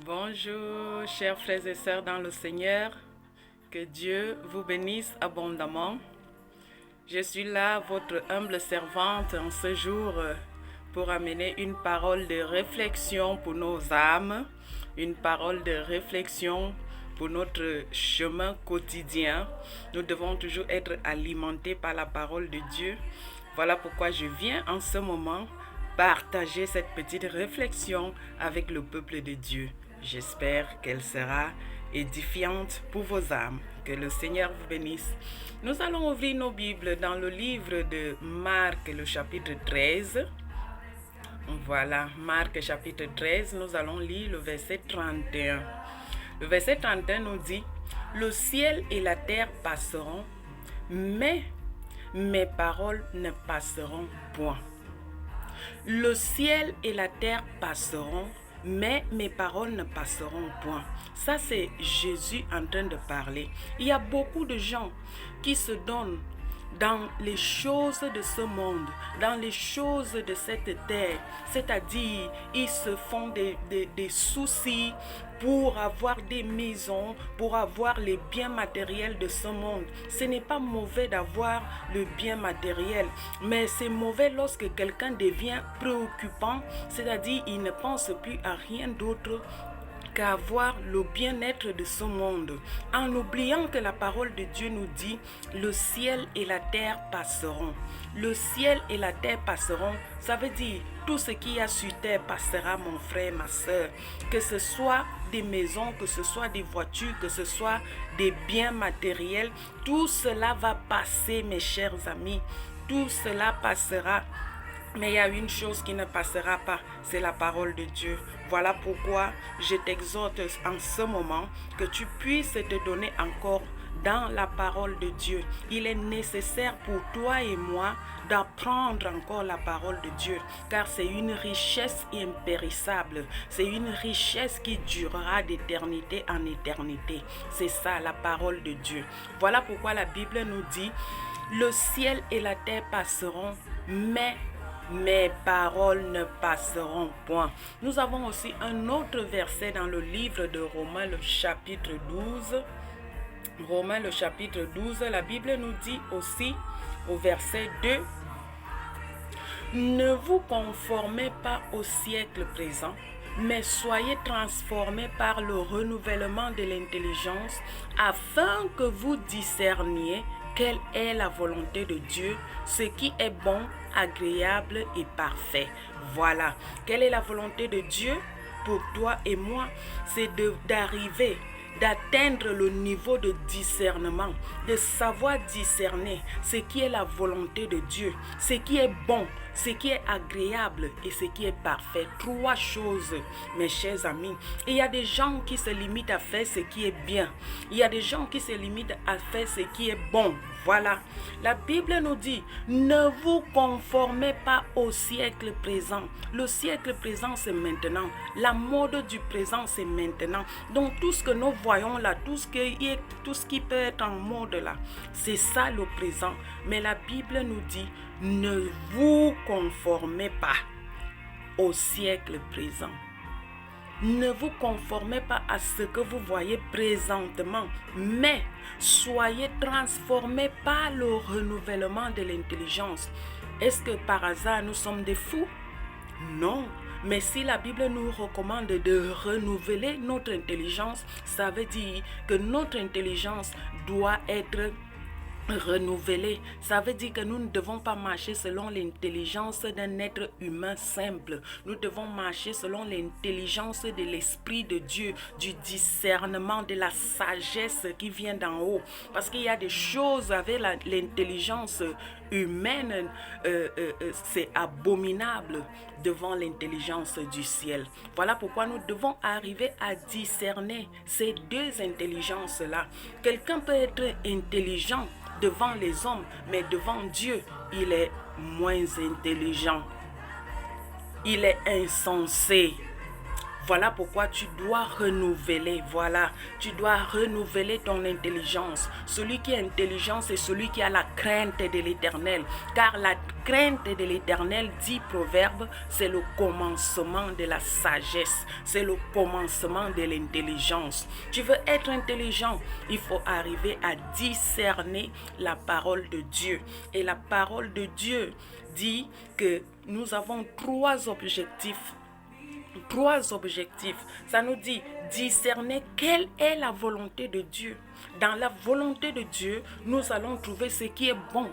Bonjour, chers frères et sœurs dans le Seigneur. Que Dieu vous bénisse abondamment. Je suis là, votre humble servante, en ce jour pour amener une parole de réflexion pour nos âmes, une parole de réflexion pour notre chemin quotidien. Nous devons toujours être alimentés par la parole de Dieu. Voilà pourquoi je viens en ce moment partager cette petite réflexion avec le peuple de Dieu. J'espère qu'elle sera édifiante pour vos âmes. Que le Seigneur vous bénisse. Nous allons ouvrir nos Bibles dans le livre de Marc, le chapitre 13. Voilà, Marc chapitre 13, nous allons lire le verset 31. Le verset 31 nous dit, « Le ciel et la terre passeront, mais mes paroles ne passeront point. » Le ciel et la terre passeront, mais mes paroles ne passeront point. Ça, c'est Jésus en train de parler. Il y a beaucoup de gens qui se donnent dans les choses de ce monde, dans les choses de cette terre. C'est-à-dire, ils se font des soucis pour avoir des maisons, pour avoir les biens matériels de ce monde. Ce n'est pas mauvais d'avoir le bien matériel, mais c'est mauvais lorsque quelqu'un devient préoccupant, c'est-à-dire il ne pense plus à rien d'autre qu'à avoir le bien-être de ce monde, en oubliant que la parole de Dieu nous dit, le ciel et la terre passeront. Le ciel et la terre passeront, ça veut dire tout ce qu'il y a sur terre passera, mon frère, ma soeur. Que ce soit des maisons, que ce soit des voitures, que ce soit des biens matériels, tout cela va passer, mes chers amis. Tout cela passera. Mais il y a une chose qui ne passera pas, c'est la parole de Dieu. Voilà pourquoi je t'exhorte en ce moment que tu puisses te donner encore dans la parole de Dieu. Il est nécessaire pour toi et moi d'apprendre encore la parole de Dieu, car c'est une richesse impérissable. C'est une richesse qui durera d'éternité en éternité. C'est ça, la parole de Dieu. Voilà pourquoi la Bible nous dit, le ciel et la terre passeront, mais mes paroles ne passeront point. Nous avons aussi un autre verset dans le livre de Romains, le chapitre 12. Romains, le chapitre 12, la Bible nous dit aussi au verset 2, « Ne vous conformez pas au siècle présent, mais soyez transformés par le renouvellement de l'intelligence, afin que vous discerniez quelle est la volonté de Dieu, ce qui est bon, agréable et parfait. » Voilà. Quelle est la volonté de Dieu pour toi et moi? C'est d'arriver, d'atteindre le niveau de discernement, de savoir discerner ce qui est la volonté de Dieu, ce qui est bon, ce qui est agréable et ce qui est parfait. Trois choses, mes chers amis. Et il y a des gens qui se limitent à faire ce qui est bien. Il y a des gens qui se limitent à faire ce qui est bon. Voilà. La Bible nous dit, ne vous conformez pas au siècle présent. Le siècle présent, c'est maintenant. La mode du présent, c'est maintenant. Donc, tout ce que nous voyons là, tout ce qui peut être en mode là, c'est ça le présent. Mais la Bible nous dit, ne vous conformez pas au siècle présent. Ne vous conformez pas à ce que vous voyez présentement, mais soyez transformés par le renouvellement de l'intelligence. Est-ce que par hasard nous sommes des fous? Non. Mais si la Bible nous recommande de renouveler notre intelligence, ça veut dire que notre intelligence doit être renouveler. Ça veut dire que nous ne devons pas marcher selon l'intelligence d'un être humain simple. Nous devons marcher selon l'intelligence de l'Esprit de Dieu, du discernement, de la sagesse qui vient d'en haut. Parce qu'il y a des choses avec l'intelligence humaine, c'est abominable devant l'intelligence du ciel. Voilà pourquoi nous devons arriver à discerner ces deux intelligences-là. Quelqu'un peut être intelligent devant les hommes, mais devant Dieu, il est moins intelligent. Il est insensé. Voilà pourquoi tu dois renouveler, tu dois renouveler ton intelligence. Celui qui est intelligent, c'est celui qui a la crainte de l'Éternel. Car la crainte de l'Éternel, dit Proverbe, c'est le commencement de la sagesse. C'est le commencement de l'intelligence. Tu veux être intelligent, il faut arriver à discerner la parole de Dieu. Et la parole de Dieu dit que nous avons trois objectifs. Ça nous dit discerner quelle est la volonté de Dieu. Dans la volonté de Dieu, nous allons trouver ce qui est bon.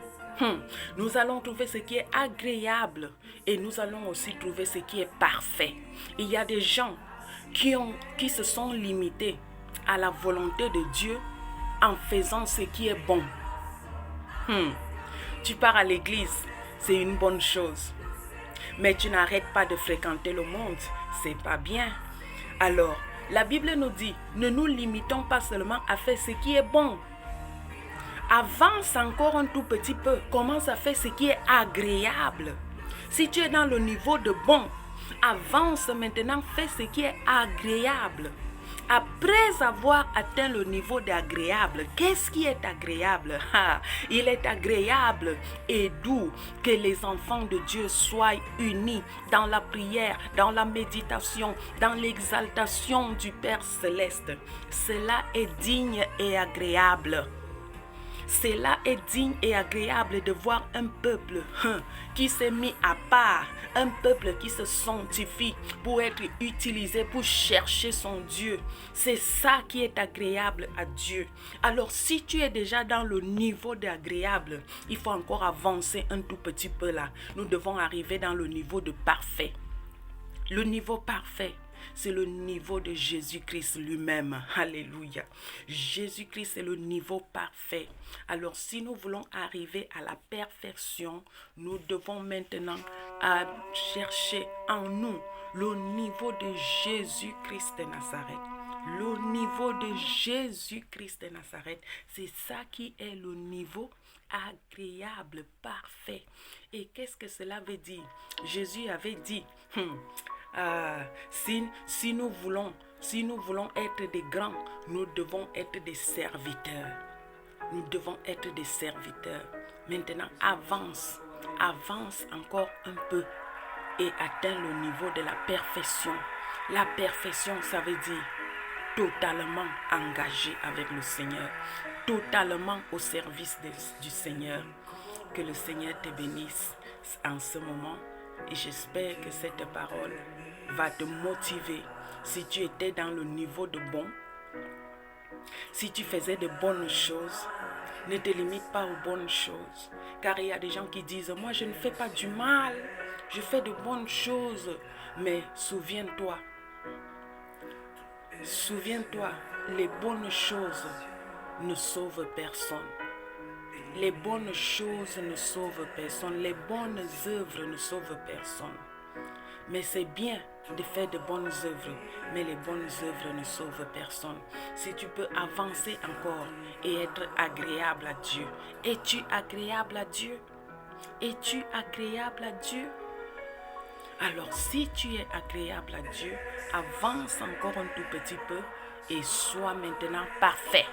Nous allons trouver ce qui est agréable et nous allons aussi trouver ce qui est parfait. Il y a des gens qui se sont limités à la volonté de Dieu en faisant ce qui est bon. Tu pars à l'église, c'est une bonne chose. Mais tu n'arrêtes pas de fréquenter le monde, c'est pas bien. Alors, la Bible nous dit, ne nous limitons pas seulement à faire ce qui est bon. Avance encore un tout petit peu, commence à faire ce qui est agréable. Si tu es dans le niveau de bon, avance maintenant, fais ce qui est agréable. Après avoir atteint le niveau d'agréable, qu'est-ce qui est agréable? Il est agréable et doux que les enfants de Dieu soient unis dans la prière, dans la méditation, dans l'exaltation du Père Céleste. Cela est digne et agréable. Cela est digne et agréable de voir un peuple qui s'est mis à part, un peuple qui se sanctifie pour être utilisé, pour chercher son Dieu. C'est ça qui est agréable à Dieu. Alors si tu es déjà dans le niveau d'agréable, il faut encore avancer un tout petit peu là. Nous devons arriver dans le niveau de parfait. Le niveau parfait, c'est le niveau de Jésus-Christ lui-même. Alléluia. Jésus-Christ est le niveau parfait. Alors, si nous voulons arriver à la perfection, nous devons maintenant chercher en nous le niveau de Jésus-Christ de Nazareth. Le niveau de Jésus-Christ de Nazareth, c'est ça qui est le niveau agréable, parfait. Et qu'est-ce que cela veut dire? Jésus avait dit, si nous voulons être des grands, nous devons être des serviteurs. Nous devons être des serviteurs. Maintenant, avance encore un peu et atteins le niveau de la perfection. La perfection, ça veut dire totalement engagé avec le Seigneur, totalement au service du Seigneur. Que le Seigneur te bénisse en ce moment et j'espère que cette parole va te motiver. Si tu étais dans le niveau de bon, si tu faisais de bonnes choses, ne te limite pas aux bonnes choses. Car il y a des gens qui disent, moi je ne fais pas du mal, je fais de bonnes choses. Mais souviens-toi, les bonnes choses ne sauvent personne. Les bonnes choses ne sauvent personne. Les bonnes œuvres ne sauvent personne. Mais c'est bien de faire de bonnes œuvres, mais les bonnes œuvres ne sauvent personne. Si tu peux avancer encore et être agréable à Dieu. Es-tu agréable à Dieu? Es-tu agréable à Dieu? Alors si tu es agréable à Dieu, avance encore un tout petit peu et sois maintenant parfait.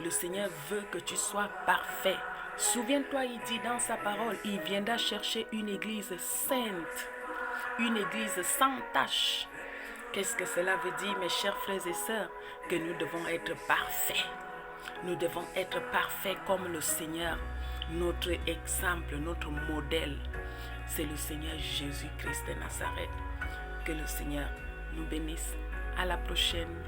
Le Seigneur veut que tu sois parfait. Souviens-toi, il dit dans sa parole, il viendra chercher une église sainte, une église sans tache. Qu'est-ce que cela veut dire, mes chers frères et sœurs? Que nous devons être parfaits. Nous devons être parfaits comme le Seigneur. Notre exemple, notre modèle, c'est le Seigneur Jésus-Christ de Nazareth. Que le Seigneur nous bénisse. À la prochaine.